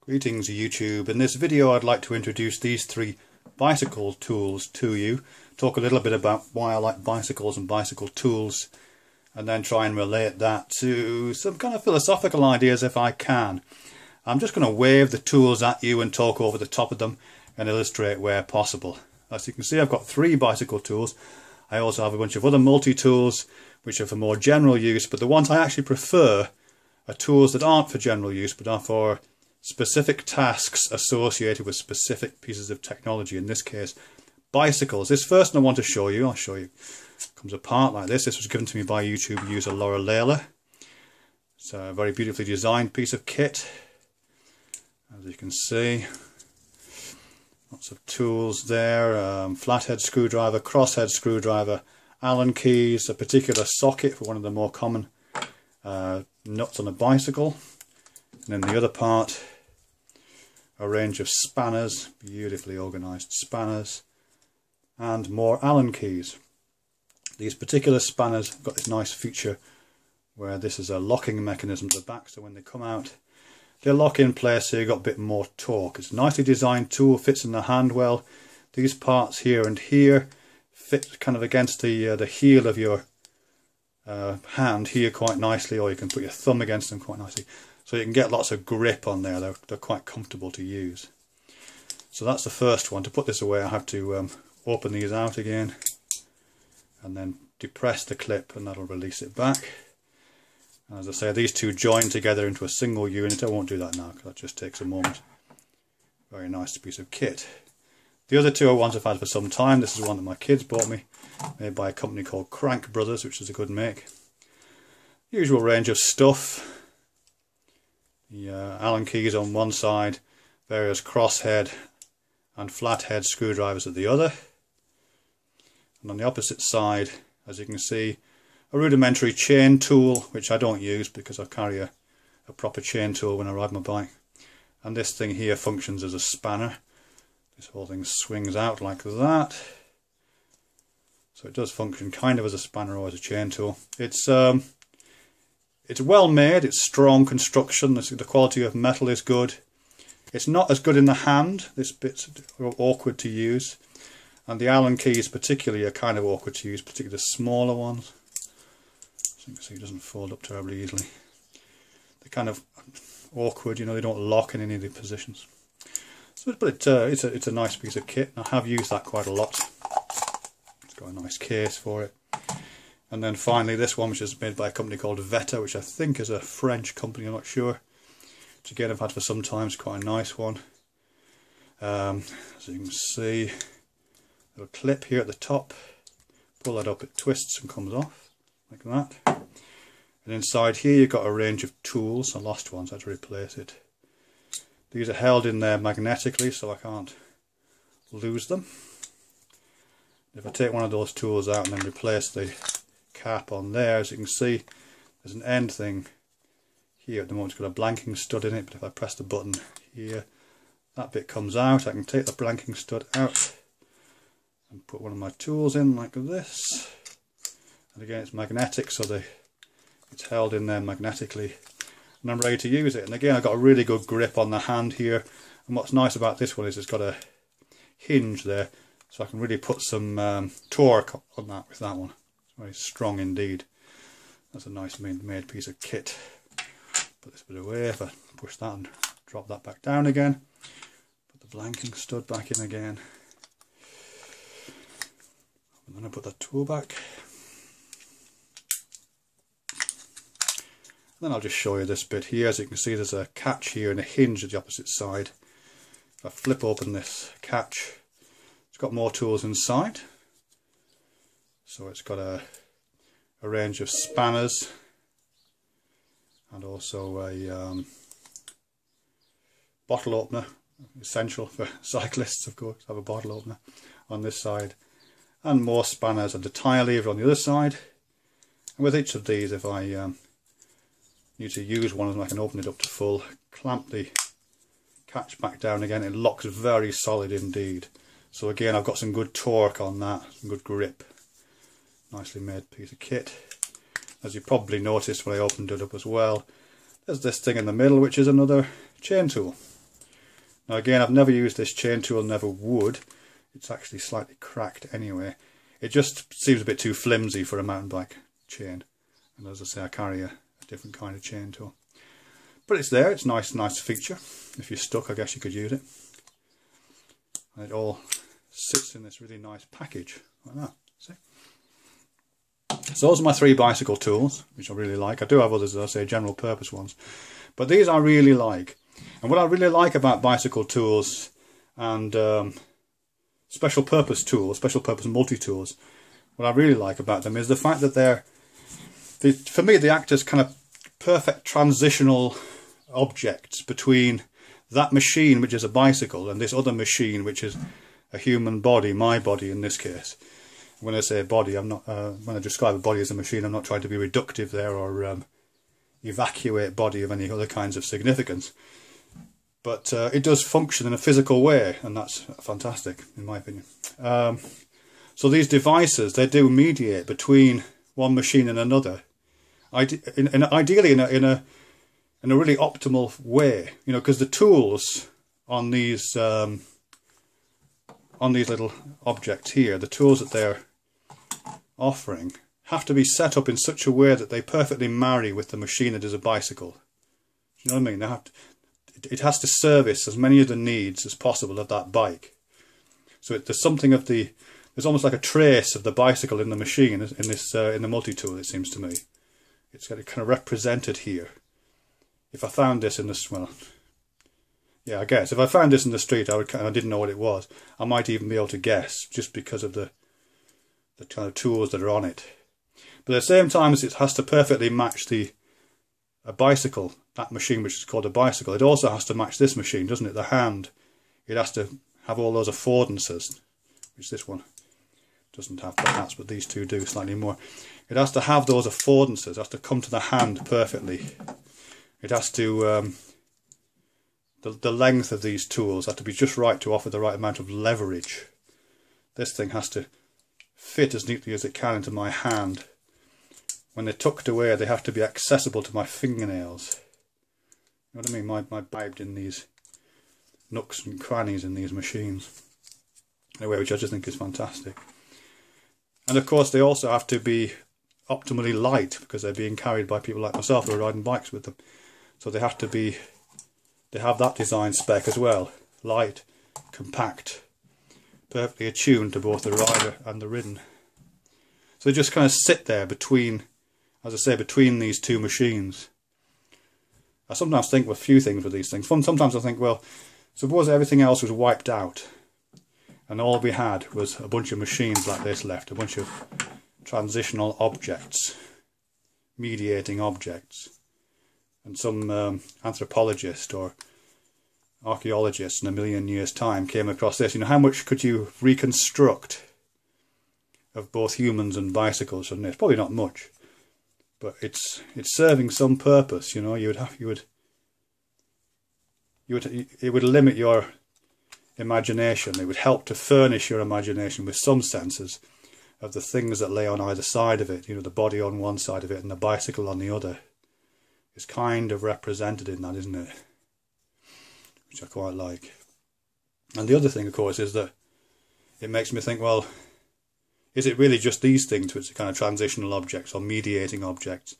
Greetings YouTube. In this video I'd like to introduce these three bicycle tools to you, talk a little bit about why I like bicycles and bicycle tools, and then try and relate that to some kind of philosophical ideas if I can. I'm just going to wave the tools at you and talk over the top of them and illustrate where possible. As you can see, I've got three bicycle tools. I also have a bunch of other multi-tools which are for more general use, but the ones I actually prefer are tools that aren't for general use but are for specific tasks associated with specific pieces of technology, in this case bicycles. This first one I want to show you, I'll show you, comes apart like this. This was given to me by YouTube user Laura Layla. It's a very beautifully designed piece of kit, as you can see. Lots of tools there, flathead screwdriver, crosshead screwdriver, Allen keys, a particular socket for one of the more common nuts on a bicycle, and then the other part, a range of spanners, beautifully organised spanners, and more Allen keys. These particular spanners have got this nice feature where this is a locking mechanism at the back, so when they come out they lock in place, so you've got a bit more torque. It's a nicely designed tool, fits in the hand well. These parts here and here fit kind of against the heel of your hand here quite nicely, or you can put your thumb against them quite nicely. So you can get lots of grip on there. They're quite comfortable to use. So that's the first one. To put this away I have to open these out again and then depress the clip, and that'll release it back. And as I say, these two join together into a single unit. I won't do that now because that just takes a moment. Very nice piece of kit. The other two are ones I've had for some time. This is one that my kids bought me, made by a company called Crank Brothers, which is a good make. Usual range of stuff. The Allen keys on one side, various crosshead and flathead screwdrivers at the other, and on the opposite side, as you can see, a rudimentary chain tool, which I don't use because I carry a proper chain tool when I ride my bike. And this thing here functions as a spanner. This whole thing swings out like that, so it does function kind of as a spanner or as a chain tool. It's well made, it's strong construction, the quality of metal is good. It's not as good in the hand, this bit's awkward to use. And the Allen keys particularly are kind of awkward to use, particularly the smaller ones. As you can see, it doesn't fold up terribly easily. They're kind of awkward, you know, they don't lock in any of the positions. So, but it's a nice piece of kit, and I have used that quite a lot. It's got a nice case for it. And then finally this one, which is made by a company called Veta, which I think is a French company, I'm not sure. Which again I've had for some time, it's quite a nice one. As you can see, a little clip here at the top. Pull that up, it twists and comes off, like that. And inside here you've got a range of tools. I lost one, so I had to replace it. These are held in there magnetically, so I can't lose them. If I take one of those tools out and then replace the cap on there, as you can see there's an end thing here at the moment. It's got a blanking stud in it, but if I press the button here, that bit comes out. I can take the blanking stud out and put one of my tools in like this, and again it's magnetic, so it's held in there magnetically, and I'm ready to use it. And again I've got a really good grip on the hand here, and what's nice about this one is it's got a hinge there, so I can really put some torque on that with that one. It's very strong indeed. That's a nice made piece of kit. Put this bit away. If I push that and drop that back down again, put the blanking stud back in again, and then I put that tool back. And then I'll just show you this bit here. As you can see, there's a catch here and a hinge at the opposite side. If I flip open this catch, it's got more tools inside. So it's got a range of spanners, and also a bottle opener, essential for cyclists of course, have a bottle opener on this side, and more spanners and a tyre lever on the other side. And with each of these, if I need to use one of them, I can open it up to full, clamp the catch back down again. It locks very solid indeed. So again, I've got some good torque on that, some good grip. Nicely made piece of kit. As you probably noticed when I opened it up as well, there's this thing in the middle which is another chain tool. Now again, I've never used this chain tool, never would. It's actually slightly cracked anyway. It just seems a bit too flimsy for a mountain bike chain. And as I say, I carry a different kind of chain tool. But it's there, it's nice feature. If you're stuck, I guess you could use it. And it all sits in this really nice package, like that. See? So those are my 3 bicycle tools, which I really like. I do have others, as I say, general purpose ones. But these I really like. And what I really like about bicycle tools and special purpose tools, special purpose multi-tools, what I really like about them is the fact that for me, they act as kind of perfect transitional objects between that machine, which is a bicycle, and this other machine, which is a human body, my body in this case. When I say body, I'm not. When I describe a body as a machine, I'm not trying to be reductive there or evacuate body of any other kinds of significance. But it does function in a physical way, and that's fantastic, in my opinion. So these devices, they do mediate between one machine and another, ideally in a really optimal way. You know, because the tools on these little objects here, the tools that they're offering, have to be set up in such a way that they perfectly marry with the machine that is a bicycle. You know what I mean? They have to, it has to service as many of the needs as possible of that bike. So there's something of there's almost like a trace of the bicycle in the machine in the multi-tool, it seems to me. It's kind of represented here. If I found this in the, well, yeah, I guess if I found this in the street, I didn't know what it was, I might even be able to guess just because of the kind of tools that are on it. But at the same time as it has to perfectly match a bicycle, that machine which is called a bicycle, it also has to match this machine, doesn't it? The hand. It has to have all those affordances, which this one doesn't have perhaps, but these two do slightly more. It has to have those affordances, it has to come to the hand perfectly. It has to, the length of these tools have to be just right to offer the right amount of leverage. This thing has to fit as neatly as it can into my hand. When they're tucked away, they have to be accessible to my fingernails. You know what I mean? My imbibed in these nooks and crannies in these machines. Anyway, which I just think is fantastic. And of course, they also have to be optimally light because they're being carried by people like myself who are riding bikes with them. So they have to be, they have that design spec as well. Light, compact, perfectly attuned to both the rider and the ridden. So they just kind of sit there between, as I say, between these two machines. I sometimes think with a few things with these things. Sometimes I think, well, suppose everything else was wiped out and all we had was a bunch of machines like this left, a bunch of transitional objects, mediating objects, and some anthropologist or archaeologist in a million years' time came across this. You know, how much could you reconstruct of both humans and bicycles from this? Probably not much, but it's serving some purpose. You know, it would limit your imagination. It would help to furnish your imagination with some senses of the things that lay on either side of it. You know, the body on one side of it and the bicycle on the other is kind of represented in that, isn't it? Which I quite like. And the other thing, of course, is that it makes me think, well, is it really just these things which are kind of transitional objects or mediating objects?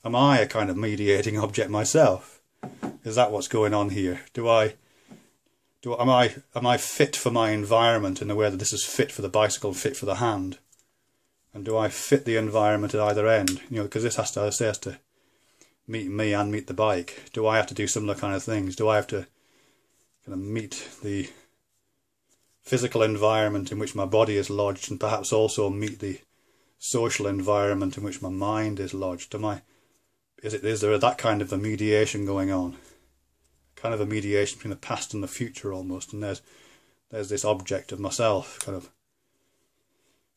Am I a kind of mediating object myself? Is that what's going on here? Am I fit for my environment in the way that this is fit for the bicycle, fit for the hand? And do I fit the environment at either end? You know, because this has to meet me and meet the bike. Do I have to do similar kind of things? Do I have to kind of meet the physical environment in which my body is lodged, and perhaps also meet the social environment in which my mind is lodged? Is there that kind of a mediation going on? Kind of a mediation between the past and the future almost, and there's this object of myself kind of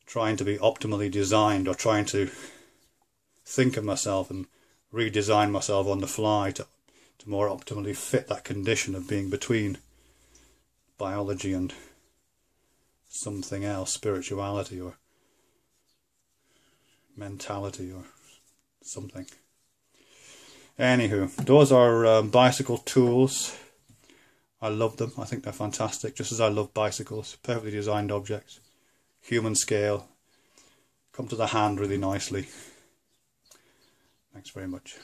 trying to be optimally designed, or trying to think of myself and redesign myself on the fly to more optimally fit that condition of being between biology and something else, spirituality or mentality or something. Anywho, those are bicycle tools. I love them. I think they're fantastic, just as I love bicycles. Perfectly designed objects, human scale, come to the hand really nicely. Thanks very much.